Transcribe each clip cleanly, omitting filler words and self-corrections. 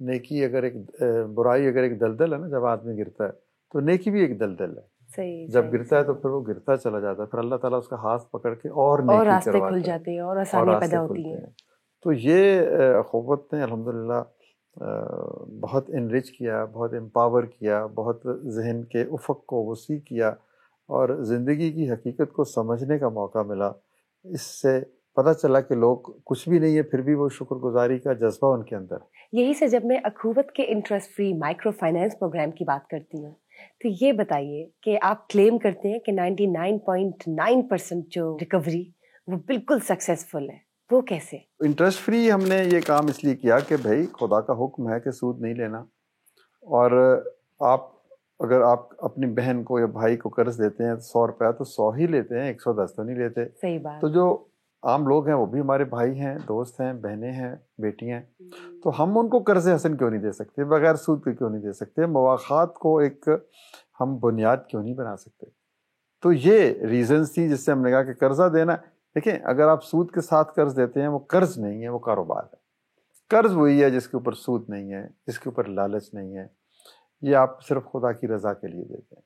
نیکی اگر ایک برائی اگر ایک دلدل ہے نا، جب آدمی گرتا ہے تو نیکی بھی ایک دلدل ہے. جب گرتا ہے تو پھر وہ گرتا چلا جاتا ہے، پھر اللہ تعالیٰ اس کا ہاتھ پکڑ کے اور نیکی راستے کھل جاتے ہیں اور آسانیاں پیدا ہوتی ہیں. تو یہ اخوت نے الحمدللہ بہت انرچ کیا، بہت امپاور کیا، بہت ذہن کے افق کو وسیع کیا اور زندگی کی حقیقت کو سمجھنے کا موقع ملا. اس سے پتہ چلا کہ لوگ کچھ بھی نہیں ہے پھر بھی وہ شکر گزاری کا جذبہ ان کے اندر. یہی سے جب میں اخوت کے interest free microfinance program کی بات کرتی ہوں تو یہ بتائیے کہ آپ کلیم کرتے ہیں کہ 99.9% جو ریکوری وہ بالکل سکسیسفل ہے، وہ کیسے؟ انٹرسٹ فری ہم نے یہ کام اس لیے کیا کہ بھائی خدا کا حکم ہے کہ سود نہیں لینا، اور اگر آپ اپنی بہن کو یا بھائی کو قرض دیتے ہیں 100 روپیہ تو 100 ہی لیتے ہیں، 110 تو نہیں لیتے. صحیح بات. تو جو عام لوگ ہیں وہ بھی ہمارے بھائی ہیں، دوست ہیں، بہنیں ہیں، بیٹی ہیں، تو ہم ان کو قرض حسن کیوں نہیں دے سکتے؟ بغیر سود کے کیوں نہیں دے سکتے؟ مواخات کو ایک ہم بنیاد کیوں نہیں بنا سکتے؟ تو یہ ریزنز تھی جس سے ہم نے کہا کہ قرضہ دینا. دیکھیں اگر آپ سود کے ساتھ قرض دیتے ہیں وہ قرض نہیں ہے، وہ کاروبار ہے. قرض وہی ہے جس کے اوپر سود نہیں ہے، جس کے اوپر لالچ نہیں ہے، یہ آپ صرف خدا کی رضا کے لیے دیتے ہیں.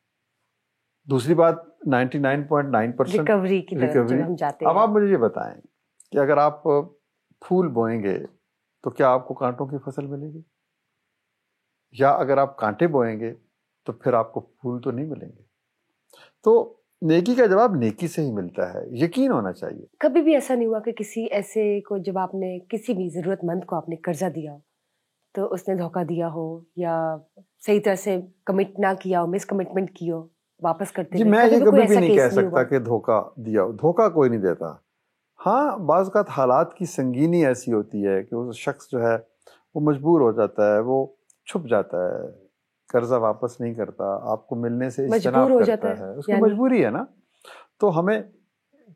دوسری بات 99.9% ریکوری کی طرف جب ہم جاتے ہیں. اب آپ مجھے یہ بتائیں کہ اگر آپ پھول بوئیں گے تو کیا آپ کو کانٹوں کی فصل ملے گی؟ یا اگر آپ کانٹے بوئیں گے تو پھر آپ کو پھول تو نہیں ملیں گے. تو نیکی کا جواب نیکی سے ہی ملتا ہے، یقین ہونا چاہیے. کبھی بھی ایسا نہیں ہوا کہ کسی ایسے کو جب آپ نے کسی بھی ضرورت مند کو آپ نے قرضہ دیا ہو تو اس نے دھوکہ دیا ہو یا صحیح طرح سے کمٹ نہ کیا ہو، مس کمٹمنٹ کی ہو واپس کرتے جی میں یہ کبھی بھی نہیں کہہ سکتا کہ دھوکہ دیا ہو. دھوکہ کوئی نہیں دیتا. ہاں بعض اوقات حالات کی سنگینی ایسی ہوتی ہے کہ وہ شخص جو ہے وہ مجبور ہو جاتا ہے، وہ چھپ جاتا ہے، قرضہ واپس نہیں کرتا، آپ کو ملنے سے اجتناب کرتا ہے، اس کی مجبوری ہے نا. تو ہمیں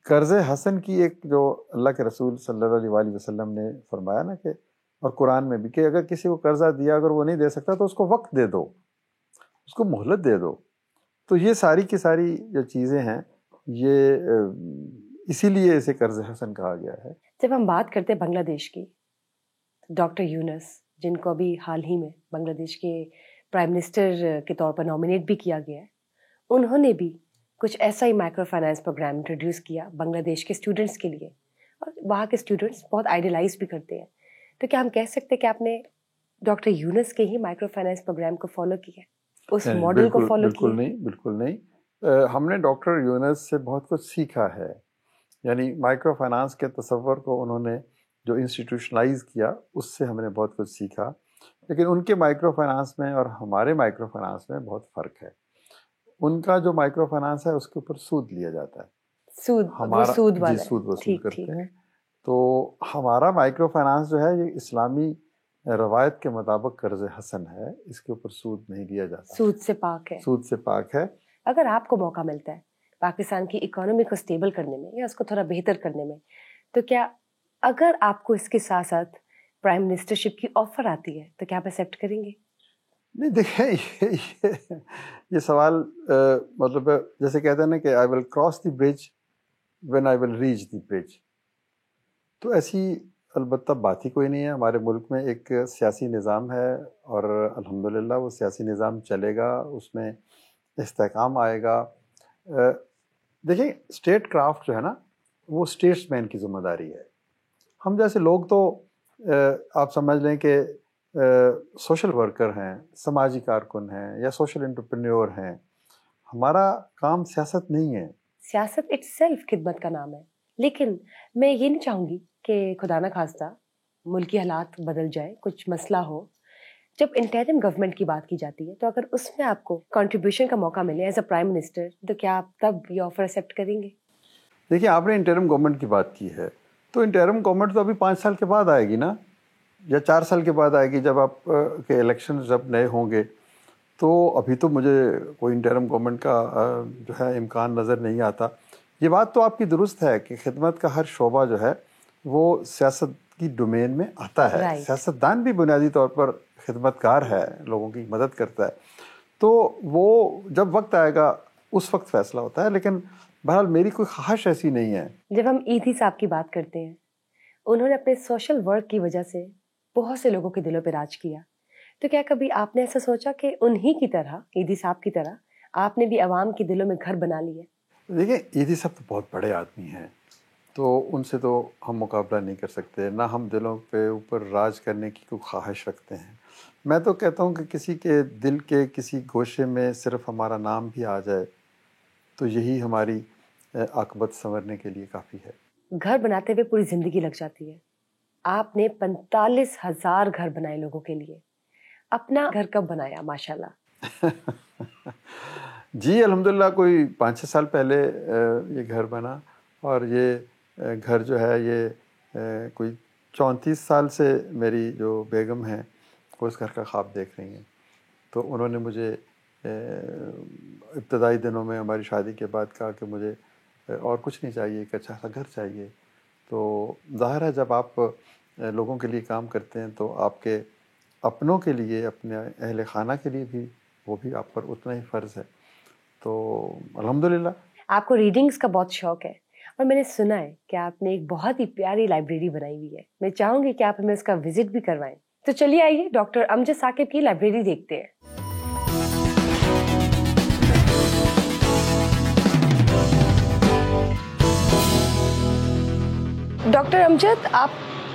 قرض حسن کی ایک جو اللہ کے رسول صلی اللہ علیہ وآلہ وسلم نے فرمایا نا کہ، اور قرآن میں بھی، کہ اگر کسی کو قرضہ دیا اگر وہ نہیں دے سکتا تو اس کو وقت دے دو، اس کو مہلت دے دو. تو یہ ساری کی ساری جو چیزیں ہیں یہ اسی لیے اسے قرض حسن کہا گیا ہے. جب ہم بات کرتے ہیں بنگلہ دیش کی، ڈاکٹر یونس جن کو ابھی حال ہی میں بنگلہ دیش کے پرائم منسٹر کے طور پر نامینیٹ بھی کیا گیا ہے، انہوں نے بھی کچھ ایسا ہی مائکرو فائنانس پروگرام انٹروڈیوس کیا بنگلہ دیش کے اسٹوڈنٹس کے لیے، اور وہاں کے اسٹوڈنٹس بہت آئیڈیلائز بھی کرتے ہیں. تو کیا ہم کہہ سکتے ہیں کہ آپ نے ڈاکٹر یونس کے ہی مائکرو فائنانس پروگرام کو فالو کیا، اس ماڈل کو فالو کیا؟ بالکل نہیں. ہم نے ڈاکٹر یونس سے بہت کچھ سیکھا ہے. یعنی مائکرو فائنانس کے تصور کو انہوں نے جو انسٹیٹیوشنلائز کیا اس سے ہم نے بہت کچھ سیکھا. لیکن ان کے مائکرو فائنانس میں اور ہمارے مائکرو فائنانس میں بہت فرق ہے. ان کا جو مائکرو فائنانس ہے اس کے اوپر سود لیا جاتا ہے، سود وصول کرتے ہیں. تو ہمارا مائکرو فائنانس جو ہے یہ اسلامی روایت کے مطابق قرض حسن ہے، اس کے اوپر سود نہیں لیا جاتا، سود سے پاک ہے. سود سے پاک ہے. اگر آپ کو موقع ملتا ہے پاکستان کی اکانومی کو سٹیبل کرنے میں یا اس کو تھوڑا بہتر کرنے میں، تو کیا اگر آپ کو اس کے ساتھ ساتھ پرائم منسٹرشپ کی آفر آتی ہے تو کیا آپ ایکسیپٹ کریں گے؟ نہیں دیکھیں یہ سوال مطلب جیسے کہتے ہیں نا کہ I will cross the bridge when I will reach the bridge, تو ایسی البتہ بات ہی کوئی نہیں ہے. ہمارے ملک میں ایک سیاسی نظام ہے اور الحمدللہ وہ سیاسی نظام چلے گا، اس میں استحکام آئے گا. دیکھیں اسٹیٹ کرافٹ جو ہے نا وہ اسٹیٹس مین کی ذمہ داری ہے. ہم جیسے لوگ تو آپ سمجھ لیں کہ سوشل ورکر ہیں، سماجی کارکن ہیں یا سوشل انٹرپرینیور ہیں. ہمارا کام سیاست نہیں ہے. سیاست اٹ سیلف خدمت کا نام ہے. لیکن میں یہ نہیں چاہوں گی کہ خدا نہ خواستہ ملکی حالات بدل جائے، کچھ مسئلہ ہو. جب انٹرم گورنمنٹ کی بات کی جاتی ہے تو اگر اس میں آپ کو کنٹریبیوشن کا موقع ملے ایز اے پرائم منسٹر تو کیا آپ تب یہ آفر ایکسیپٹ کریں گے؟ دیکھیے آپ نے انٹرم گورنمنٹ کی بات کی ہے، تو انٹرم گورنمنٹ تو ابھی 5 سال کے بعد آئے گی نا، یا 4 سال کے بعد آئے گی جب آپ کے الیکشن جب نئے ہوں گے. تو ابھی تو مجھے کوئی انٹرم گورنمنٹ کا جو ہے امکان نظر نہیں آتا. یہ بات تو آپ کی درست ہے کہ خدمت کا ہر شعبہ جو ہے وہ سیاست کی ڈومین میں آتا ہے. سیاستدان بھی بنیادی طور پر خدمت کار ہے، لوگوں کی مدد کرتا ہے. تو وہ جب وقت آئے گا اس وقت فیصلہ ہوتا ہے. لیکن بہرحال میری کوئی خواہش ایسی نہیں ہے. جب ہم ایدھی صاحب کی بات کرتے ہیں، انہوں نے اپنے سوشل ورک کی وجہ سے بہت سے لوگوں کے دلوں پہ راج کیا. تو کیا کبھی آپ نے ایسا سوچا کہ انہی کی طرح، ایدھی صاحب کی طرح آپ نے بھی عوام کے دلوں میں گھر بنا لی ہے؟ دیکھیں ایدھی صاحب تو بہت بڑے آدمی ہیں، تو ان سے تو ہم مقابلہ نہیں کر سکتے، نہ ہم دلوں پہ اوپر راج کرنے کی کوئی خواہش رکھتے ہیں۔ میں تو کہتا ہوں کہ کسی کے دل کے کسی گوشے میں صرف ہمارا نام بھی آ جائے تو یہی ہماری عاقبت سنورنے کے لیے کافی ہے۔ گھر بناتے ہوئے پوری زندگی لگ جاتی ہے، آپ نے 45,000 گھر بنائے لوگوں کے لیے، اپنا گھر کب بنایا ماشاءاللہ؟ جی الحمدللہ کوئی 5-6 سال پہلے یہ گھر بنا، اور یہ گھر جو ہے یہ کوئی 34 سال سے میری جو بیگم ہیں وہ اس گھر کا خواب دیکھ رہی ہیں۔ تو انہوں نے مجھے ابتدائی دنوں میں ہماری شادی کے بعد کہا کہ مجھے اور کچھ نہیں چاہیے، ایک اچھا سا گھر چاہیے۔ تو ظاہر ہے جب آپ لوگوں کے لیے کام کرتے ہیں تو آپ کے اپنوں کے لیے، اپنے اہل خانہ کے لیے بھی وہ بھی آپ پر اتنا ہی فرض ہے۔ تو الحمدللہ۔ آپ کو ریڈنگز کا بہت شوق ہے، اور میں نے سنا ہے کہ آپ نے ایک بہت ہی پیاری لائبریری بنائی ہوئی ہے، میں چاہوں گی کہ آپ ہمیں اس کا وزٹ بھی کروائیں۔ تو چلیے آئیے ڈاکٹر امجد ثاقب کی لائبریری دیکھتے ہیں۔ ڈاکٹر امجد، آپ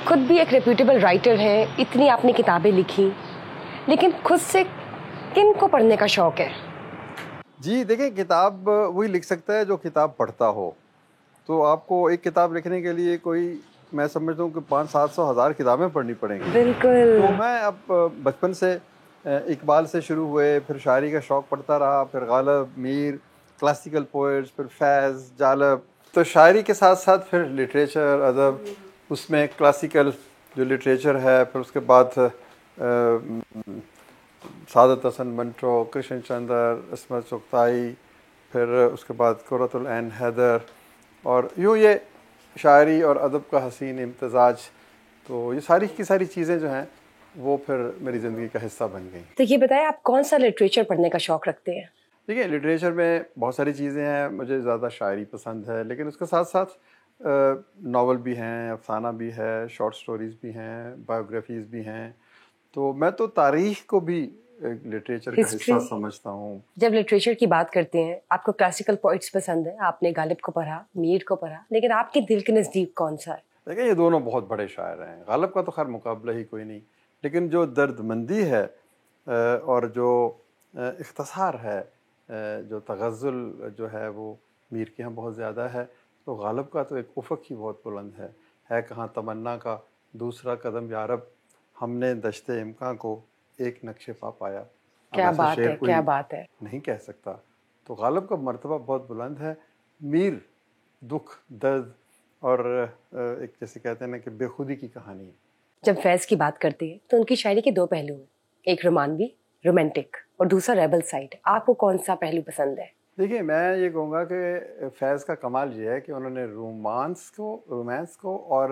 خود بھی ایک ریپیوٹیبل رائٹر ہیں، اتنی آپ نے کتابیں لکھی، لیکن خود سے کن کو پڑھنے کا شوق ہے؟ جی دیکھیں، کتاب وہی لکھ سکتا ہے جو کتاب پڑھتا ہو۔ تو آپ کو ایک کتاب لکھنے کے لیے کوئی، میں سمجھتا ہوں کہ 500-700 کتابیں پڑھنی پڑیں گی۔ بالکل۔ تو میں اب بچپن سے اقبال سے شروع ہوئے، پھر شاعری کا شوق پڑھتا رہا، پھر غالب، میر، کلاسیکل پوئٹس، پھر فیض، جالب۔ تو شاعری کے ساتھ ساتھ پھر لٹریچر، ادب، اس میں کلاسیکل جو لٹریچر ہے، پھر اس کے بعد سعادت حسن منٹو، کرشن چندر، عصمت چغتائی، پھر اس کے بعد قرۃ العین حیدر، اور یوں یہ شاعری اور ادب کا حسین امتزاج۔ تو یہ ساری کی ساری چیزیں جو ہیں وہ پھر میری زندگی کا حصہ بن گئیں۔ تو یہ بتائیں آپ کون سا لٹریچر پڑھنے کا شوق رکھتے ہیں؟ دیکھیے لٹریچر میں بہت ساری چیزیں ہیں، مجھے زیادہ شاعری پسند ہے، لیکن اس کے ساتھ ساتھ ناول بھی ہیں، افسانہ بھی ہے، شارٹ سٹوریز بھی ہیں، بایوگرافیز بھی ہیں۔ تو میں تو تاریخ کو بھی لٹریچر کا حصہ سمجھتا ہوں۔ جب لٹریچر کی بات کرتے ہیں، آپ کو کلاسیکل پوئٹس پسند ہیں، آپ نے غالب کو پڑھا، میر کو پڑھا، لیکن آپ کے دل کے نزدیک کون سا ہے؟ دیکھیں یہ دونوں بہت بڑے شاعر ہیں، غالب کا تو خیر مقابلہ ہی کوئی نہیں، لیکن جو درد مندی ہے اور جو اختصار ہے، جو تغزل جو ہے وہ میر کے ہاں بہت زیادہ ہے، تو غالب کا تو ایک افق ہی بہت بلند ہے کہاں تمنا کا دوسرا قدم یارب، ہم نے دشت امکان کو ایک نقش پا پایا۔ کیا بات ہے، کیا بات ہے، نہیں کہہ سکتا۔ تو غالب کا مرتبہ بہت بلند ہے۔ میر دکھ، درد اور ایک جیسے کہتے ہیں نا کہ بے خودی کی کہانی ہے۔ جب فیض کی بات کرتے ہیں تو ان کی شاعری کے دو پہلو ہیں، ایک رومانوی رومانٹک اور دوسرا ریبل سائڈ، آپ کو کون سا پہلو پسند ہے؟ دیکھیے میں یہ کہوں گا کہ فیض کا کمال یہ ہے کہ انہوں نے رومانس کو اور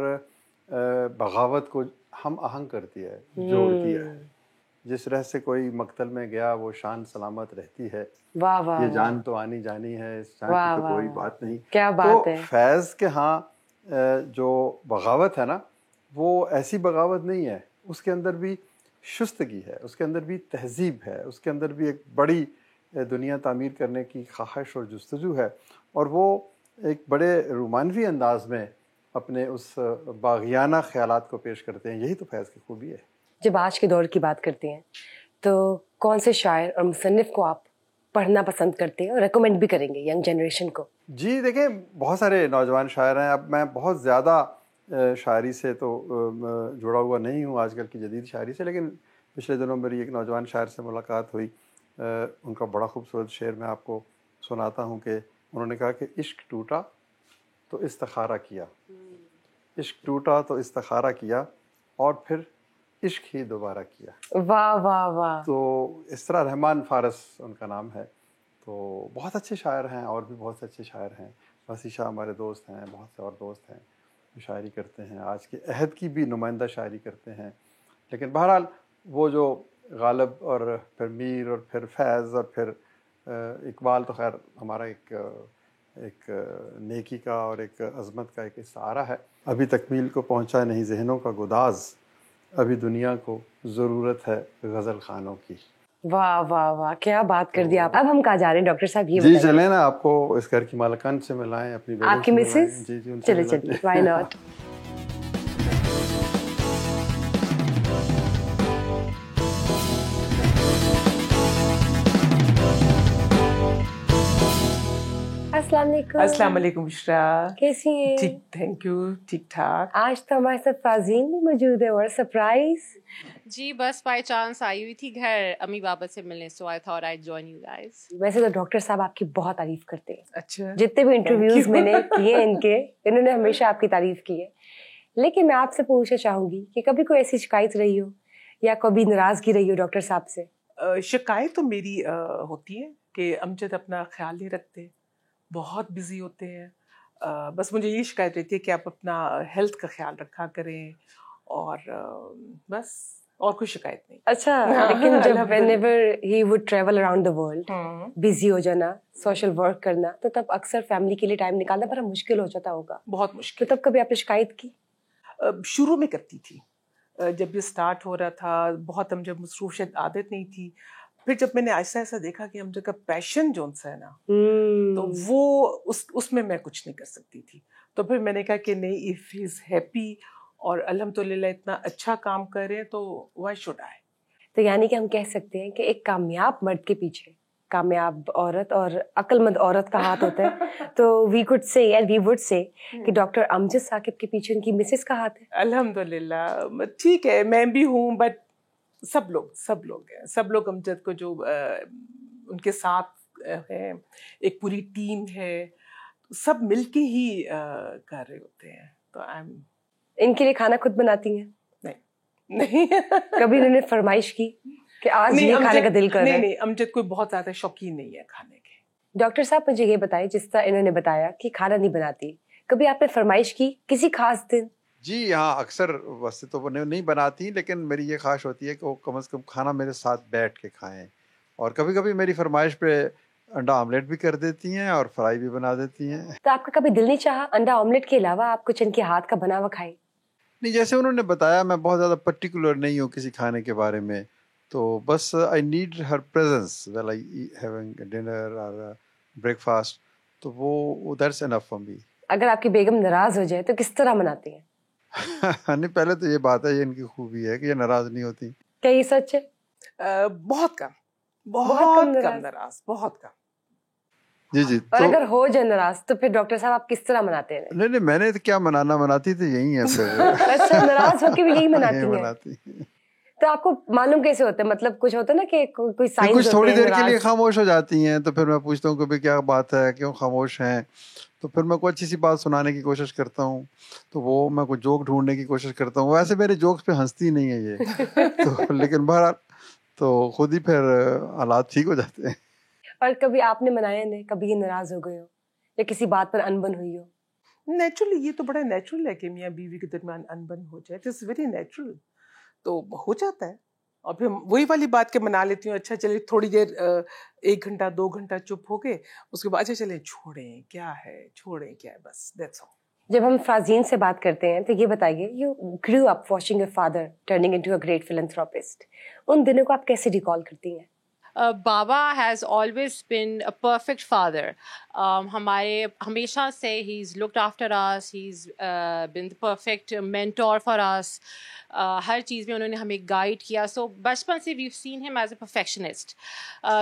بغاوت کو ہم آہنگ کر دیا ہے، جوڑ دیا ہے۔ جس طرح سے کوئی مقتل میں گیا وہ شان سلامت رہتی ہے، واہ واہ، یہ جان تو آنی جانی ہے، اس جان کی تو کوئی بات نہیں۔ کیا بات ہے۔ تو فیض کے ہاں جو بغاوت ہے نا، وہ ایسی بغاوت نہیں ہے، اس کے اندر بھی شستگی ہے، اس کے اندر بھی تہذیب ہے، اس کے اندر بھی ایک بڑی دنیا تعمیر کرنے کی خواہش اور جستجو ہے، اور وہ ایک بڑے رومانوی انداز میں اپنے اس باغیانہ خیالات کو پیش کرتے ہیں۔ یہی تو فیض کی خوبی ہے۔ جب آج کے دور کی بات کرتے ہیں تو کون سے شاعر اور مصنف کو آپ پڑھنا پسند کرتے ہیں اور ریکمینڈ بھی کریں گے ینگ جنریشن کو؟ جی دیکھیں بہت سارے نوجوان شاعر ہیں، اب میں بہت زیادہ شاعری سے تو جڑا ہوا نہیں ہوں آج کل کی جدید شاعری سے، لیکن پچھلے دنوں میری ایک نوجوان شاعر سے ملاقات ہوئی، ان کا بڑا خوبصورت شعر میں آپ کو سناتا ہوں کہ انہوں نے کہا کہ عشق ٹوٹا تو استخارہ کیا، عشق ٹوٹا تو استخارہ کیا اور پھر عشق ہی دوبارہ کیا۔ واہ واہ واہ۔ تو اس طرح رحمان فارس ان کا نام ہے۔ تو بہت اچھے شاعر ہیں، اور بھی بہت سے اچھے شاعر ہیں، وسیع شاہ ہمارے دوست ہیں، بہت سے اور دوست ہیں جو شاعری کرتے ہیں، آج کے عہد کی بھی نمائندہ شاعری کرتے ہیں۔ لیکن بہرحال وہ جو غالب اور پھر میر اور پھر فیض اور پھر اقبال تو خیر ہمارا ایک نیکی کا اور ایک عظمت کا ایک استعارہ ہے، ابھی تکمیل کو پہنچا نہیں ذہنوں کا گداز، ابھی دنیا کو ضرورت ہے غزل خانوں کی. واہ واہ واہ, کیا بات کر دی آپ. اب ہم کہاں جا رہے ہیں ڈاکٹر صاحب, یہ جی بتائیے. چلیں نا, آپ کو اس گھر کی مالکان سے ملائیں, اپنی بیگم آپ کی سے ملائیں. مسز, جی جی ان سے چلے ملائیں. چلیے, وائی ناٹ. السلام علیکم. السلام علیکم بشرا. کیسی ہیں؟ ٹھیک, تھینک یو, ٹھیک ٹھاک. آج تو ہمارے ساتھ فازین بھی موجود ہے, اور سرپرائز. جی بس بائی چانس آئی ہوئی تھی گھر امی بابا سے ملنے, so I thought I join you guys. ویسے تو ڈاکٹر صاحب آپ کی بہت تعریف کرتے ہیں, اچھا, جتنے بھی انٹرویوز میں نے کیے ان کے, انہوں نے ہمیشہ آپ کی تعریف کی ہے. لیکن میں آپ سے پوچھنا چاہوں گی کہ کبھی کوئی ایسی شکایت رہی ہو یا کبھی ناراضگی رہی ہو ڈاکٹر صاحب سے؟ شکایت تو میری ہوتی ہے کہ امجد اپنا خیال نہیں رکھتے, بہت بزی ہوتے ہیں. بس مجھے یہ شکایت رہتی ہے کہ آپ اپنا ہیلتھ کا خیال رکھا کریں, اور بس اور کوئی شکایت نہیں. اچھا, لیکن جب whenever he would travel around the world, busy ہو جانا, سوشل ورک کرنا, تو تب اکثر فیملی کے لیے ٹائم نکالنا بڑا مشکل ہو جاتا ہوگا. بہت مشکل. تو تب کبھی آپ نے شکایت کی؟ شروع میں کرتی تھی, جب یہ اسٹارٹ ہو رہا تھا, بہت ہم جب مصروفیت عادت نہیں تھی. پھر جب میں نے ایسا ایسا دیکھا کہ ہم جگہ پیشن جو ہے نا, تو وہ اس میں کچھ نہیں کر سکتی تھی. تو پھر میں نے کہا کہ نہیں, اف ہی از ہیپی اور الحمدللہ اتنا اچھا کام کر رہے ہیں, تو وائی شوڈ آئی. تو یعنی کہ ہم کہہ سکتے ہیں کہ ایک کامیاب مرد کے پیچھے کامیاب عورت اور عقل مند عورت کا ہاتھ ہوتا ہے. تو وی کوڈ سے اینڈ وی وڈ سے کہ ڈاکٹر امجد ثاقب کے پیچھے ان کی مسز کا ہاتھ ہے. الحمدللہ, ٹھیک ہے, میں بھی ہوں, بٹ سب لوگ ہیں, سب لوگ امجد کو جو ان کے ساتھ ہیں, ایک پوری ٹیم ہے, سب مل کے ہی کر رہے ہوتے ہیں. تو ان کے لیے کھانا خود بناتی ہیں؟ نہیں. کبھی انہوں نے فرمائش کی کہ آج یہ کھانے کا دل کر رہا ہے؟ نہیں, امجد کوئی بہت زیادہ شوقین نہیں ہے کھانے کے. ڈاکٹر صاحب مجھے یہ بتائیں, جس طرح انہوں نے بتایا کہ کھانا نہیں بناتی, کبھی آپ نے فرمائش کی کسی خاص دن؟ جی ہاں, اکثر ویسے تو وہ نہیں بناتی, لیکن میری یہ خواہش ہوتی ہے کہ وہ کم از کم کھانا میرے ساتھ بیٹھ کے کھائیں. اور کبھی کبھی میری فرمائش پہ انڈا آملیٹ بھی کر دیتی ہیں اور فرائی بھی بنا دیتی ہیں. تو آپ کا کبھی دل نہیں چاہا انڈا آملیٹ کے علاوہ آپ کچھ ان کے ہاتھ کا بنا ہوا کھائیں؟ نہیں, جیسے انہوں نے بتایا, میں بہت زیادہ پرٹیکولر نہیں ہوں کسی کھانے کے بارے میں, تو بس I need her presence well I having dinner اور بریک فاسٹ, تو وہ دیٹس انف فار می. اگر آپ کی بیگم ناراض ہو جائے تو کس طرح مناتے ہیں؟ نہیں, پہلے تو یہ بات ہے, یہ ان کی خوبی ہے کہ یہ ناراض نہیں ہوتی. کیا یہ سچ ہے؟ بہت کم ناراض, بہت کم. جی جی. اور اگر ہو جائے ناراض تو پھر ڈاکٹر صاحب آپ کس طرح مناتے ہیں؟ نہیں, میں نے کیا مناتی تھی یہی ہے پھر. اچھا, ناراض ہو کے بھی یہی مناتی ہیں. تو آپ کو معلوم کیسے ہوتا ہے, مطلب کچھ ہوتا ہے نا کہ کوئی سائنس, کچھ تھوڑی دیر کے لیے خاموش ہو جاتی ہیں, تو پھر میں پوچھتا ہوں کہ بھئی کیا بات ہے, کیوں خاموش ہیں, تو پھر میں کوئی اچھی سی بات سنانے کی کوشش کرتا ہوں, تو وہ میں کوئی جوک ڈھونڈنے کی کوشش کرتا ہوں. ویسے میرے جوکس پہ ہنستی نہیں ہے یہ, تو لیکن بہرحال تو خود ہی پھر حالات ٹھیک ہو جاتے ہیں. اور کبھی آپ نے منایا نہیں, کبھی یہ ناراض ہو گئے ہو یا کسی بات پر انبن ہوئی ہو؟ نیچرلی, یہ تو بڑا نیچرل ہے کہ میاں بیوی کے درمیان انبن ہو جائے, اٹ از ویری نیچرل, تو ہو جاتا ہے. اور پھر وہی والی بات کہ منا لیتی ہوں, اچھا چلیے تھوڑی دیر 1 گھنٹہ 2 گھنٹہ چپ ہو گئے, اس کے بعد اچھا چلیں چھوڑیں کیا ہے, بس دیٹس آل. جب ہم فازین سے بات کرتے ہیں تو یہ بتائیے, you grew up watching your father turning into a great philanthropist, ان دنوں کو آپ کیسے ریکال کرتی ہیں؟ Baba has always been a perfect father. ہمارے ہمیشہ سے he's looked after us, he's been the perfect mentor for us. ہر چیز میں انہوں نے ہمیں گائیڈ کیا. سو بچپن سے we've seen him as a perfectionist.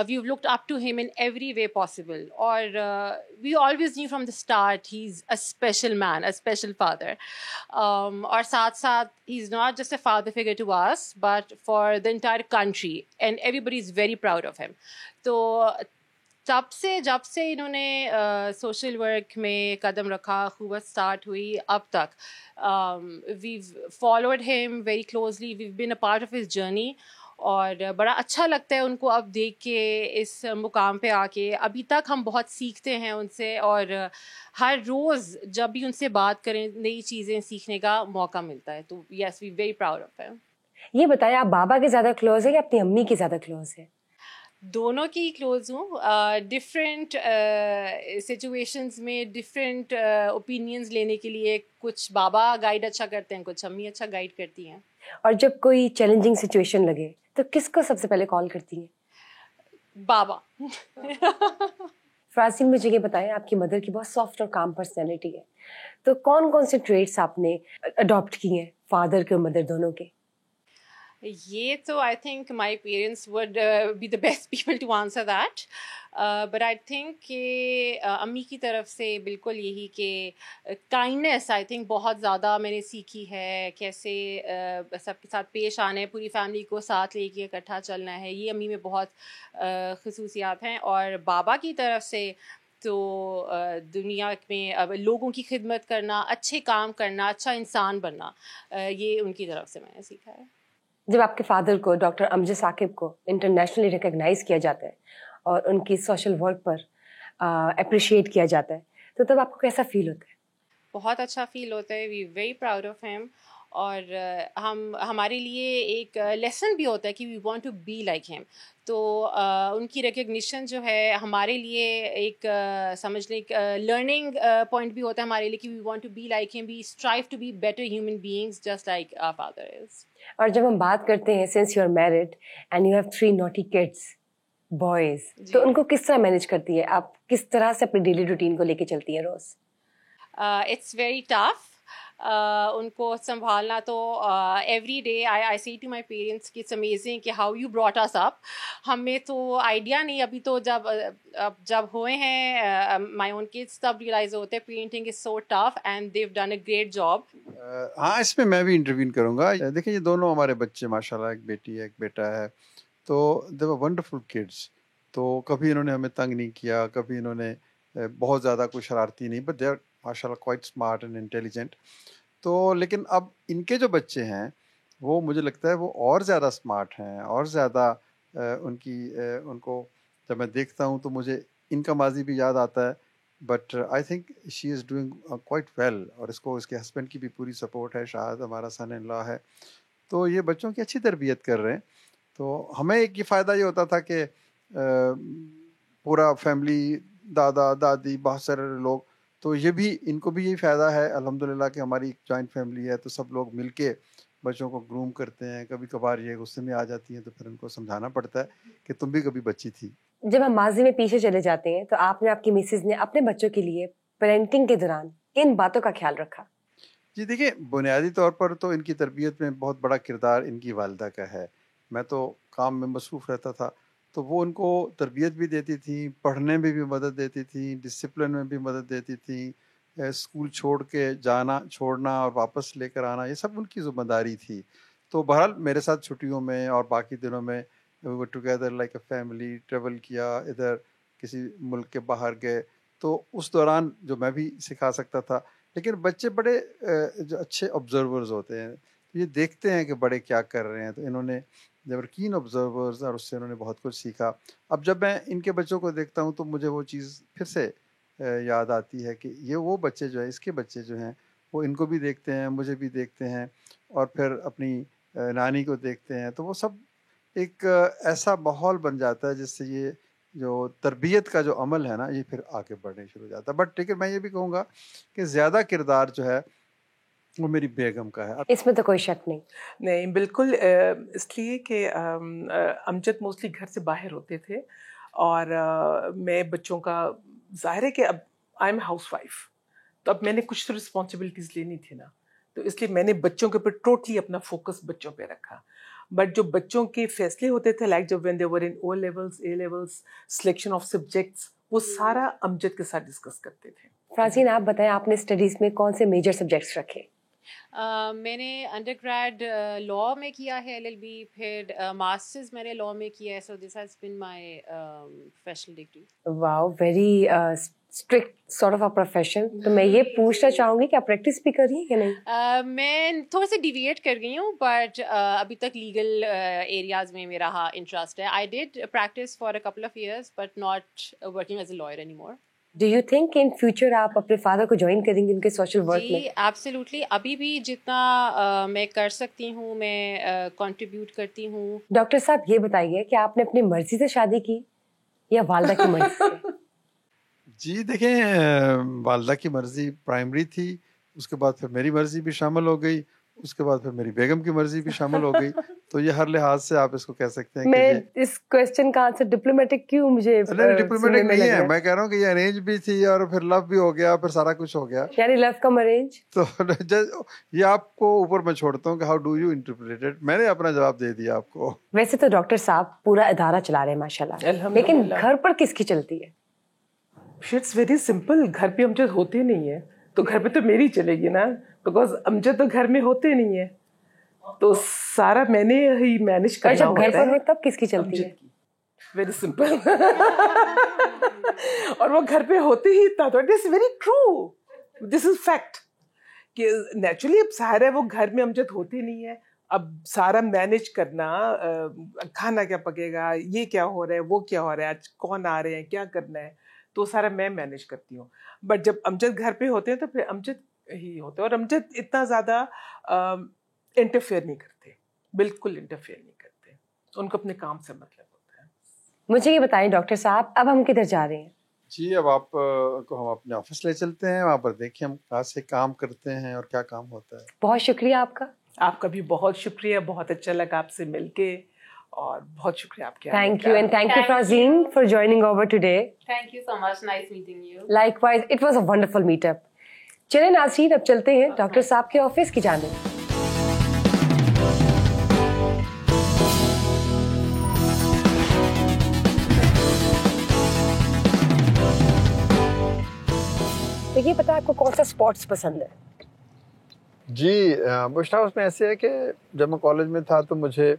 We've looked up to him in every way possible. اور we always knew from the start he's a special man, a special father. اور ساتھ ساتھ he's not just a father figure to us, but for the entire country, and everybody is very proud of him. تو جب سے انہوں نے social work میں قدم رکھا, اخوت اسٹارٹ ہوئی, اب تک we've followed him very closely, we've been a part of his journey. اور بڑا اچھا لگتا ہے ان کو اب دیکھ کے اس مقام پہ آ کے. ابھی تک ہم بہت سیکھتے ہیں ان سے, اور ہر روز جب بھی ان سے بات کریں نئی چیزیں سیکھنے کا موقع ملتا ہے. تو yes, we very proud of him. یہ بتائیں, آپ بابا کے زیادہ کلوز ہیں یا اپنی امی کے زیادہ کلوز ہیں؟ دونوں کی کلوز ہوں. ڈفرینٹ سچویشنز میں ڈفرینٹ اوپینینز لینے کے لیے کچھ بابا گائیڈ اچھا کرتے ہیں, کچھ امی اچھا گائیڈ کرتی ہیں. اور جب کوئی چیلنجنگ سچویشن لگے تو کس کو سب سے پہلے کال کرتی ہیں؟ بابا. فرانسین مجھے یہ بتائیں, آپ کی مدر کی بہت سافٹ اور کام پرسنالٹی ہے, تو کون کون سے ٹریٹس آپ نے اڈاپٹ کیے ہیں فادر کے اور مدر دونوں کے؟ یہ تو I think my parents would be the best people to answer that, but I think کہ امی کی طرف سے بالکل یہی کہ کائنڈنیس آئی تھنک بہت زیادہ میں نے سیکھی ہے, کیسے سب کے ساتھ پیش آنا ہے, پوری فیملی کو ساتھ لے کے اکٹھا چلنا ہے, یہ امی میں بہت خصوصیات ہیں. اور بابا کی طرف سے تو دنیا میں اب لوگوں کی خدمت کرنا, اچھے کام کرنا, اچھا انسان بننا, یہ ان کی طرف سے میں نے سیکھا ہے. جب آپ کے فادر کو ڈاکٹر امجد ثاقب کو انٹرنیشنلی ریکگنائز کیا جاتا ہے اور ان کی سوشل ورک پر اپریشیٹ کیا جاتا ہے, تو تب آپ کو کیسا فیل ہوتا ہے؟ بہت اچھا فیل ہوتا ہے. We very proud of him, اور ہمارے لیے ایک لیسن بھی ہوتا ہے کہ we want to be like him. تو ان کی ریکگنیشن جو ہے ہمارے لیے ایک سمجھ لیں لرننگ پوائنٹ بھی ہوتا ہے ہمارے لیے کہ we want to be like him, we strive to be better human beings just like our father is. اور جب ہم بات کرتے ہیں since you are married and you have 3 naughty kids boys, تو ان کو کس طرح مینیج کرتی ہے آپ؟ کس طرح سے اپنی ڈیلی روٹین کو لے کے چلتی ہیں روز؟ It's very tough. ان کو سنبھالنا تو every day I say to my parents کہ اٹس امیزنگ کہ how you brought us up. ہمیں تو آئیڈیا نہیں, ابھی تو جب ہوئے ہیں مائی اون کڈس تب ریئلائز ہوتے ہیں parenting is so tough and Dev done a great job. ہاں, اس میں بھی انٹروین کروں گا. دیکھیں یہ دونوں ہمارے بچے ماشاء اللہ, ایک بیٹی ہے ایک بیٹا ہے, تو دے ور ونڈرفل کڈس. تو کبھی انہوں نے ہمیں تنگ نہیں کیا, کبھی انہوں نے بہت زیادہ کوئی شرارتی نہیں, بٹ دے آر ماشاء اللہ کوائٹ اسمارٹ اینڈ انٹیلیجنٹ. تو لیکن اب ان کے جو بچے ہیں وہ مجھے لگتا ہے وہ اور زیادہ اسمارٹ ہیں, اور زیادہ ان کو جب میں دیکھتا ہوں تو مجھے ان کا ماضی بھی یاد آتا ہے. But I think she is doing quite well, اور اس کے ہسبینڈ کی بھی پوری سپورٹ ہے. شاہد ہمارا سن ان لا ہے, تو یہ بچوں کی اچھی تربیت کر رہے ہیں. تو ہمیں ایک یہ فائدہ یہ ہوتا تھا کہ پورا فیملی, دادا دادی, بہت سارے لوگ, تو یہ بھی ان کو بھی یہی فائدہ ہے الحمدللہ کہ ہماری جوائنٹ فیملی ہے, تو سب لوگ مل کے بچوں کو گروم کرتے ہیں. کبھی کبھار یہ غصے میں آ جاتی ہیں تو پھر ان کو سمجھانا پڑتا ہے کہ تم بھی کبھی بچی تھی. جب ہم ماضی میں پیچھے چلے جاتے ہیں تو آپ نے, آپ کی مسز نے اپنے بچوں کے لیے پیرنٹنگ کے دوران کن باتوں کا خیال رکھا؟ جی دیکھیں, بنیادی طور پر تو ان کی تربیت میں بہت بڑا کردار ان کی والدہ کا ہے. میں تو کام میں مصروف رہتا تھا, تو وہ ان کو تربیت بھی دیتی تھیں, پڑھنے میں بھی مدد دیتی تھیں, ڈسپلن میں بھی مدد دیتی تھیں, اسکول چھوڑ کے چھوڑنا اور واپس لے کر آنا, یہ سب ان کی ذمہ داری تھی. تو بہرحال میرے ساتھ چھٹیوں میں اور باقی دنوں میں we were together like a family, travel کیا, ادھر کسی ملک کے باہر گئے, تو اس دوران جو میں بھی سکھا سکتا تھا. لیکن بچے بڑے جو اچھے آبزرورز ہوتے ہیں, یہ دیکھتے ہیں کہ بڑے کیا کر رہے ہیں, تو انہوں نے دیور کین آبزرورز, اور اس سے انہوں نے بہت کچھ سیکھا. اب جب میں ان کے بچوں کو دیکھتا ہوں تو مجھے وہ چیز پھر سے یاد آتی ہے کہ یہ وہ بچے جو ہیں, اس کے بچے جو ہیں, وہ ان کو بھی دیکھتے ہیں, مجھے بھی دیکھتے ہیں, اور پھر اپنی نانی کو دیکھتے ہیں. تو وہ سب ایک ایسا ماحول بن جاتا ہے جس سے یہ جو تربیت کا جو عمل ہے نا, یہ پھر آگے بڑھنے شروع ہو جاتا ہے. بٹ لیکن میں یہ بھی کہوں گا کہ زیادہ کردار جو ہے وہ میری بیگم کا ہے. اس میں تو کوئی شک نہیں. نہیں بالکل, اس لیے کہ امجد موسٹلی گھر سے باہر ہوتے تھے, اور میں بچوں کا ظاہر ہے کہ اب آئی ایم ہاؤس وائف, تو اب میں نے کچھ تو رسپانسبلٹیز لینی تھی نا, تو اس لیے میں نے بچوں کے اوپر ٹوٹلی اپنا فوکس بچوں پہ رکھا. بٹ جو بچوں کے فیصلے ہوتے تھے, لائک جب when they were in O levels, A levels, selection of subjects, وہ سارا امجد کے ساتھ ڈسکس کرتے تھے. فرانسین آپ بتائیں, آپ نے اسٹڈیز میں کون سے میجر سبجیکٹس رکھے؟ میں نے انڈر گریڈ لاء میں کیا ہے, LLB, پھر ماسٹرز میں نے لاء میں کیا ہے. So this has been my professional degree. Wow, very strict sort of a profession. تو میں یہ پوچھنا چاہوں گی کہ آپ پریکٹس بھی کر رہی ہیں کہ نہیں؟ میں تھوڑا سا ڈیویٹ کر گئی ہوں, بٹ ابھی تک لیگل ایریاز میں میرا انٹرسٹ ہے. I did practice for a couple of years but not working as a lawyer any more. Do you think in future آپ اپنے فادر کو جوائن کریں گے ان کے سوشل ورک میں؟ جی ایبسلیوٹلی, ابھی بھی جتنا میں کر سکتی ہوں میں کنٹریبیوٹ کرتی ہوں. ڈاکٹر صاحب یہ بتائیے کہ آپ نے اپنی مرضی سے شادی کی یا والدہ کی مرضی سے؟ جی دیکھیں, والدہ کی مرضی پرائمری تھی, اس کے بعد پھر میری مرضی بھی شامل ہو گئی, اس کے بعد پھر میری بیگم کی مرضی بھی شامل ہو گئی. تو یہ ہر لحاظ سے آپ اس کو کہہ سکتے ہیں. میں اس کوسچن کا آنسر ڈپلومیٹک کیوں مجھے ڈپلومیٹک نہیں ہے, میں کہہ رہا ہوں کہ یہ ارینج بھی تھی اور پھر لو بھی ہو گیا, پھر سارا کچھ ہو گیا. یعنی لو کم ارینج. تو یہ آپ کو اوپر میں چھوڑتا ہوں کہ how do you interpret it. میں نے اپنا جواب دے دیا آپ کو. ویسے تو ڈاکٹر صاحب پورا ادارہ چلا رہے ہیں ماشاء اللہ, لیکن گھر پر کس کی چلتی ہے؟ It's very simple. گھر پہ امجد ہوتے نہیں ہے تو گھر پہ تو میری چلے گی نا, بیکاز امجد تو گھر میں ہوتے نہیں ہے, تو سارا میں نے ہی مینج کرنا جب گھر ہوتا پر ہے. ہو تب کس کی چلتی ہے؟ Very simple. اور وہ گھر پہ ہوتے ہی اتنا تو it is very true, this is fact کہ نیچرلی اب ظاہر ہے وہ گھر میں امجد ہوتے نہیں ہے. اب سارا مینج کرنا, کھانا کیا پکے گا, یہ کیا ہو رہا ہے, وہ کیا ہو رہا ہے, آج کون آ رہے ہیں, کیا کرنا ہے, تو سارا میں مینج کرتی ہوں. بٹ جب امجد گھر پہ ہوتے ہیں تو پھر امجد ہی ہوتے ہیں, اور امجد اتنا زیادہ انٹرفیئر نہیں کرتے, بالکل انٹرفیئر نہیں کرتے, ان کو اپنے کام سے مطلب ہوتا ہے. مجھے یہ بتائیں ڈاکٹر صاحب, اب ہم کدھر جا رہے ہیں؟ جی اب آپ کو ہم اپنے آفس لے چلتے ہیں, وہاں پر دیکھیں ہم کہاں سے کام کرتے ہیں اور کیا کام ہوتا ہے. بہت شکریہ آپ کا. آپ کا بھی بہت شکریہ, بہت اچھا لگا آپ سے مل کے, اور بہت شکریہ آپ کے. Thank you, and thank you Farazeen for joining over today. Thank you so much, nice meeting you. Likewise it was a wonderful meet up. چلیں ناظرین, اب چلتے ہیں ڈاکٹر صاحب کے آفس کی جانب. یہ پتا آپ کو کون سا اسپورٹس پسند ہے؟ جی بشرا, اس میں ایسے ہے کہ جب میں کالج میں تھا تو مجھے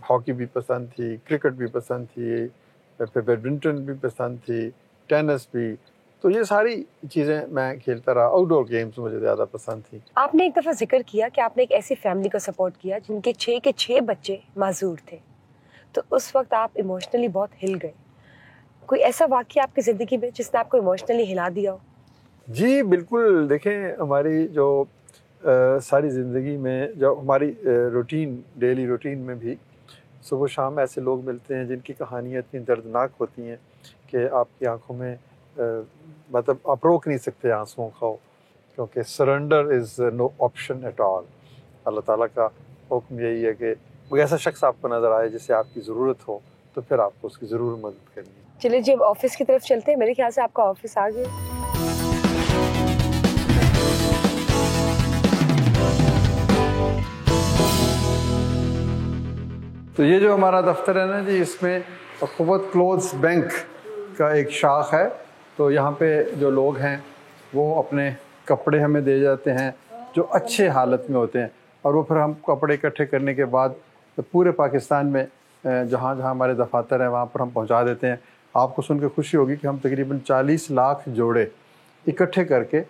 ہاکی بھی پسند تھی, کرکٹ بھی پسند تھی, پھر بیڈمنٹن بھی پسند تھی, ٹینس بھی. تو یہ ساری چیزیں میں کھیلتا رہا. آؤٹ ڈور گیمز مجھے زیادہ پسند تھی. آپ نے ایک دفعہ ذکر کیا کہ آپ نے ایک ایسی فیملی کو سپورٹ کیا جن کے 6 کے 6 بچے معذور تھے, تو اس وقت آپ ایموشنلی بہت ہل گئے. کوئی ایسا واقعہ آپ کی زندگی میں جس نے آپ کو ایموشنلی ہلا دیا ہو؟ جی بالکل. دیکھیں ہماری جو ساری زندگی میں جو ہماری روٹین, ڈیلی روٹین میں بھی صبح شام ایسے لوگ ملتے ہیں جن کی کہانیاں اتنی دردناک ہوتی ہیں کہ آپ کی آنکھوں میں مطلب آپ روک نہیں سکتے آنسوؤں کو, کیونکہ surrender is no option at all. اللہ تعالیٰ کا حکم یہی ہے کہ کوئی ایسا شخص آپ کو نظر آئے جسے آپ کی ضرورت ہو تو پھر آپ کو اس کی ضرور مدد کرنی ہے. چلیے جی اب آفس کی طرف چلتے ہیں. میرے خیال سے آپ کا آفس آ گیا. تو یہ جو ہمارا دفتر ہے نا جی, اس میں اخوت کلوتھس بینک کا ایک شاخ ہے. تو یہاں پہ جو لوگ ہیں وہ اپنے کپڑے ہمیں دے جاتے ہیں جو اچھے حالت میں ہوتے ہیں, اور وہ پھر ہم کپڑے اکٹھے کرنے کے بعد پورے پاکستان میں جہاں جہاں ہمارے دفاتر ہیں وہاں پر ہم پہنچا دیتے ہیں. آپ کو سن کے خوشی ہوگی کہ ہم تقریباً 40 لاکھ جوڑے اکٹھے کر کے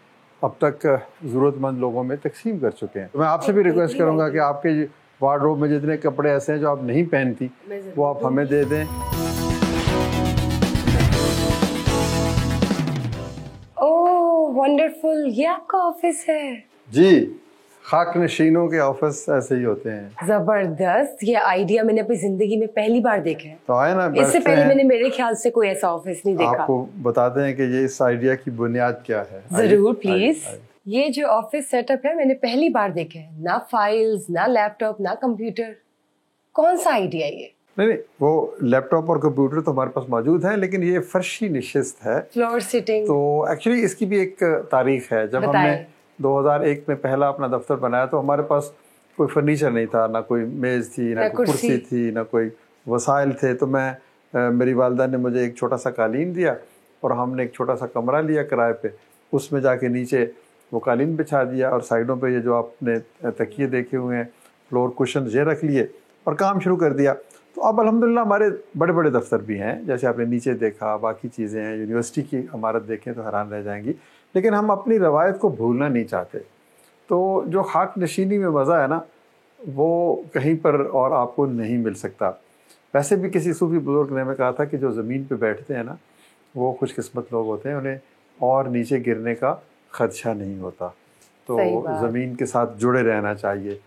اب تک ضرورت مند لوگوں میں تقسیم کر چکے ہیں. میں آپ سے بھی ریکویسٹ کروں گا کہ آپ کے وارڈروب میں جتنے کپڑے ایسے ہیں جو آپ نہیں پہنتی وہ آپ ہمیں دے دیں. اوہ ونڈرفل, یہ آپ کا آفس ہے؟ جی, خاک نشینوں کے آفس ایسے ہی ہوتے ہیں. زبردست, یہ آئیڈیا میں نے اپنی زندگی میں پہلی بار دیکھا ہے. تو آئے نا, اس سے پہلے میں نے میرے خیال سے کوئی ایسا آفس نہیں دیکھا. آپ کو بتاتے ہیں کہ یہ اس آئیڈیا کی بنیاد کیا ہے. ضرور پلیز. یہ جو آفس سیٹ اپ ہے میں نے پہلی بار دیکھا ہے. نہ فائلز, نہ لیپ ٹاپ, نہ کمپیوٹر. کون سا آئیڈیا یہ؟ نہیں, وہ لیپ ٹاپ اور کمپیوٹر تو ہمارے پاس موجود ہیں, لیکن یہ فرشی نشست ہے, فلور سیٹنگ. تو ایکچولی اس کی بھی ایک تاریخ ہے. جب ہم نے 2001 میں پہلا اپنا دفتر بنایا تو ہمارے پاس کوئی فرنیچر نہیں تھا, نہ کوئی میز تھی, نہ کوئی کرسی تھی, نہ کوئی وسائل تھے. تو میری والدہ نے مجھے ایک چھوٹا سا قالین دیا اور ہم نے ایک چھوٹا سا کمرہ لیا کرائے پہ. اس میں جا کے نیچے وہ قالین بچھا دیا اور سائڈوں پہ یہ جو آپ نے تکیے دیکھے ہوئے ہیں, فلور کوشنز یہ رکھ لیے اور کام شروع کر دیا. تو اب الحمدللہ ہمارے بڑے بڑے دفتر بھی ہیں, جیسے آپ نے نیچے دیکھا, باقی چیزیں ہیں. یونیورسٹی کی عمارت دیکھیں تو حیران رہ جائیں گی. لیکن ہم اپنی روایت کو بھولنا نہیں چاہتے. تو جو خاک نشینی میں مزہ ہے نا, وہ کہیں پر اور آپ کو نہیں مل سکتا. ویسے بھی کسی صوفی بزرگ نے ہمیں کہا تھا کہ جو زمین پہ بیٹھتے ہیں نا وہ خوش قسمت لوگ ہوتے ہیں، انہیں اور نیچے گرنے کا خدشہ نہیں ہوتا. تو زمین کے ساتھ جڑے رہنا چاہیے.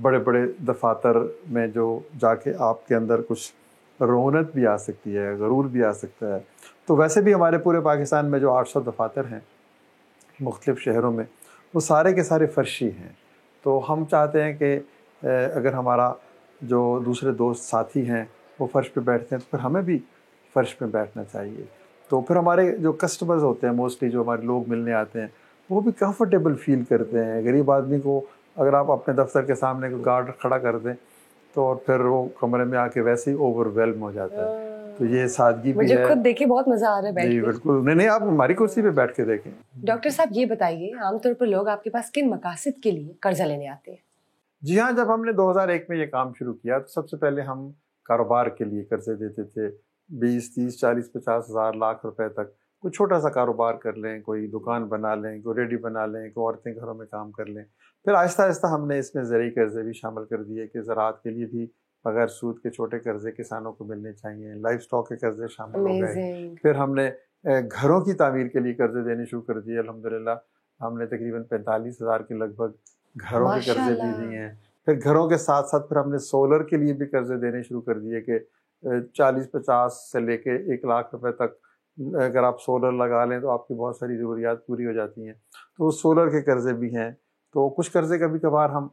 بڑے بڑے دفاتر میں جو جا کے آپ کے اندر کچھ رونق بھی آ سکتی ہے، غرور بھی آ سکتا ہے. تو ویسے بھی ہمارے پورے پاکستان میں جو 800 دفاتر ہیں مختلف شہروں میں، وہ سارے کے سارے فرشی ہیں. تو ہم چاہتے ہیں کہ اگر ہمارا جو دوسرے دوست ساتھی ہیں وہ فرش پہ بیٹھتے ہیں تو پھر ہمیں بھی فرش پہ بیٹھنا چاہیے. تو پھر ہمارے جو کسٹمرز ہوتے ہیں موسٹلی، جو ہمارے لوگ ملنے آتے ہیں، وہ بھی کمفرٹیبل فیل کرتے ہیں. غریب آدمی کو اگر آپ اپنے دفتر کے سامنے کوئی گارڈ کھڑا کر دیں تو پھر وہ کمرے میں آ کے ویسے ہی اوور ویلم ہو جاتا ہے. تو یہ سادگی بھی ہے. مجھے خود دیکھے بہت مزہ آ رہا ہے بیٹھ جی کے. بالکل. نہیں آپ ہماری کرسی پہ بیٹھ کے دیکھیں. ڈاکٹر صاحب یہ بتائیے، عام طور پر لوگ آپ کے پاس کن مقاصد کے لیے قرضہ لینے آتے ہیں؟ جی ہاں، جب ہم نے 2001 میں یہ کام شروع کیا تو سب سے پہلے ہم کاروبار کے لیے قرضے دیتے تھے. 20 30 40 50 ہزار لاکھ روپے تک. کوئی چھوٹا سا کاروبار کر لیں، کوئی دکان بنا لیں، کوئی ریڈی بنا لیں، کوئی عورتیں گھروں میں کام کر لیں. پھر آہستہ آہستہ ہم نے اس میں زرعی قرضے بھی شامل کر دیے کہ زراعت کے لیے بھی بغیر سود کے چھوٹے قرضے کسانوں کو ملنے چاہیے. لائف سٹاک کے قرضے شامل ہو گئے. پھر ہم نے گھروں کی تعمیر کے لیے قرضے دینے شروع کر دیے. الحمدللہ ہم نے تقریباً 45,000 کے لگ بھگ گھروں کے قرضے بھی دیے ہیں. پھر گھروں کے ساتھ ساتھ پھر ہم نے سولر کے لیے بھی قرضے دینے شروع کر دیے کہ 40-50 سے لے کے 1 لاکھ روپے تک اگر آپ سولر لگا لیں تو آپ کی بہت ساری ضروریات پوری ہو جاتی ہیں. تو سولر کے قرضے بھی ہیں. تو کچھ قرضے کبھی کبھار ہم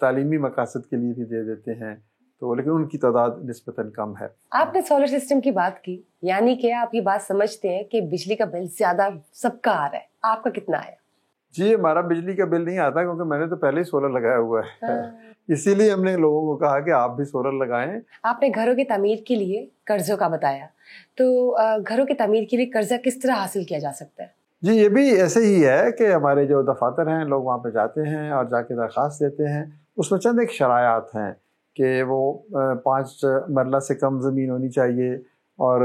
تعلیمی مقاصد کے لیے بھی دے دیتے ہیں، تو لیکن ان کی تعداد نسبتاً کم ہے. آپ نے سولر سسٹم کی بات کی، یعنی کہ آپ یہ بات سمجھتے ہیں کہ بجلی کا بل زیادہ سب کا آ رہا ہے، آپ کا کتنا آیا؟ جی ہمارا بجلی کا بل نہیں آتا کیونکہ میں نے تو پہلے ہی سولر لگایا ہوا ہے. اسی لیے ہم نے لوگوں کو کہا کہ آپ بھی سولر لگائیں. آپ نے گھروں کی تعمیر کے لیے قرضوں کا بتایا، تو گھروں کی تعمیر کے لیے قرضہ کس طرح حاصل کیا جا سکتا ہے؟ جی یہ بھی ایسے ہی ہے کہ ہمارے جو دفاتر ہیں لوگ وہاں پہ جاتے ہیں اور جا کے درخواست دیتے ہیں. اس میں چند ایک شرائط ہیں کہ وہ 5 مرلہ سے کم زمین ہونی چاہیے اور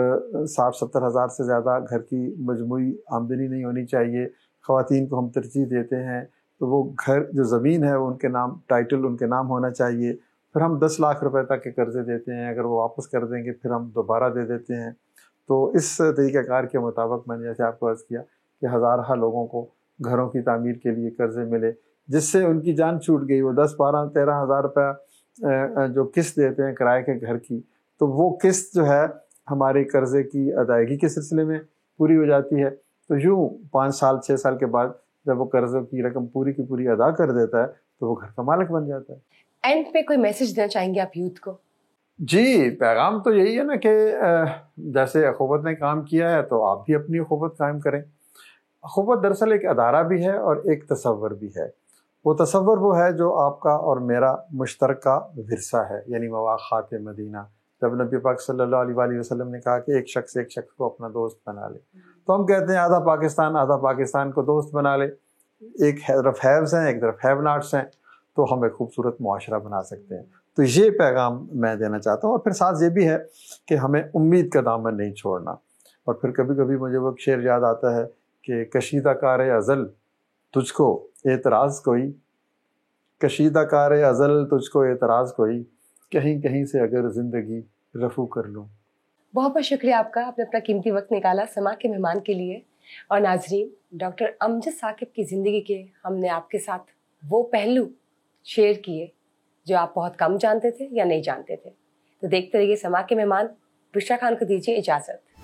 60-70 ہزار سے زیادہ گھر کی مجموعی آمدنی نہیں ہونی چاہیے. خواتین کو ہم ترجیح دیتے ہیں تو وہ گھر جو زمین ہے وہ ان کے نام، ٹائٹل ان کے نام ہونا چاہیے. پھر ہم 10 لاکھ روپے تک کے قرضے دیتے ہیں. اگر وہ واپس کر دیں گے پھر ہم دوبارہ دے دیتے ہیں. تو اس طریقہ کار کے مطابق میں نے جیسے آپ کو عرض کیا کہ ہزارہ لوگوں کو گھروں کی تعمیر کے لیے قرضے ملے جس سے ان کی جان چھوٹ گئی. وہ 10-12-13 ہزار روپیہ جو قسط دیتے ہیں کرائے کے گھر کی، تو وہ قسط جو ہے ہمارے قرضے کی ادائیگی کے سلسلے میں پوری ہو جاتی ہے. تو یوں 5 سال 6 سال کے بعد جب وہ قرضوں کی رقم پوری کی پوری ادا کر دیتا ہے تو وہ گھر کا مالک بن جاتا ہے. اینڈ پہ کوئی میسج دینا چاہیں گے آپ یوتھ کو؟ جی پیغام تو یہی ہے نا کہ جیسے اخوت نے کام کیا ہے تو آپ بھی اپنی اخوت قائم کریں. اخوت دراصل ایک ادارہ بھی ہے اور ایک تصور بھی ہے. وہ تصور وہ ہے جو آپ کا اور میرا مشترکہ ورثہ ہے، یعنی مواخات مدینہ. جب نبی پاک صلی اللہ علیہ وآلہ وسلم نے کہا کہ ایک شخص کو اپنا دوست بنا لے، تو ہم کہتے ہیں آدھا پاکستان کو دوست بنا لے. ایک طرف ہیوز ہیں، ایک طرف ہیو ناٹس ہیں، تو ہم ایک خوبصورت معاشرہ بنا سکتے ہیں. تو یہ پیغام میں دینا چاہتا ہوں. اور پھر ساتھ یہ بھی ہے کہ ہمیں امید کا دامن نہیں چھوڑنا. اور پھر کبھی کبھی مجھے وہ شعر یاد آتا ہے کہ کشیدہ کار ازل تجھ کو اعتراض کوئی، کشیدہ کار ازل تجھ کو اعتراض کوئی، کہیں کہیں سے اگر زندگی رفو کر لوں. بہت بہت شکریہ آپ کا، آپ نے اپنا قیمتی وقت نکالا سما کے مہمان کے لیے. اور ناظرین، ڈاکٹر امجد ثاقب کی زندگی کے ہم نے آپ کے ساتھ وہ پہلو شیئر کیے جو آپ بہت کم جانتے تھے یا نہیں جانتے تھے. تو دیکھتے رہیے سما کے مہمان. بشرا خان کو دیجیے اجازت.